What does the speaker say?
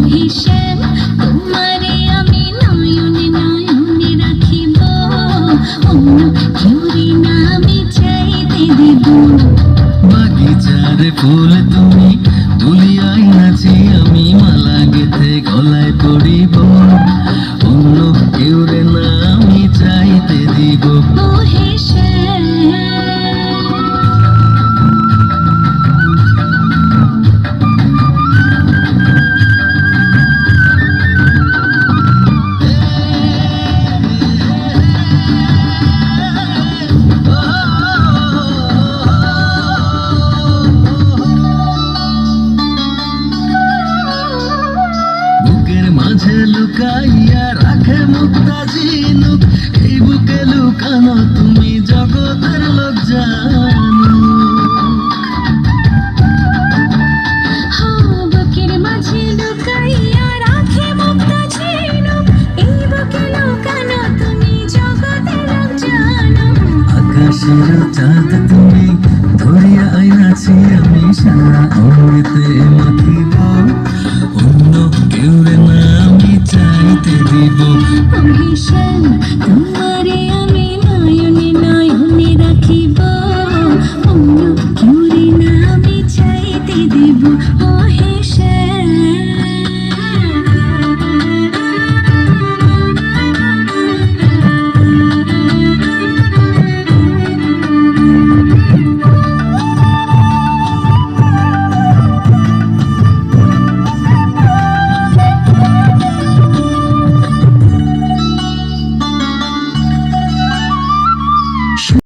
ভীষণ তোমারে আমি নয়নে নয়নে রাখিব, অন্য কেউরে না আমি চাইতে দিব। বাগিচার ফুল তুমি তুলিয়াই নাচি আমি মালা গেথে গলায় পড়িব, অন্য কেউরে না আমি চাইতে দিব। ও ভীষণ বুকের মাঝে লুকাইয়া রাখে মুক্তা ঝিনুক, এই বুকে লুকানো তুমি জগতের লোক জানো। বুকের মাঝে লুকাইয়া রাখে মুক্তা ঝিনুক, এই বুকে লুকানো তুমি জগতের লোক জানো। আকাশের চাঁদ তুমি ধরিয়া আইনাছি আমি সারা অমৃতে মাখিব, অন্য কেউরে না আমি চাইতে দিব। ভীষণ তোমারে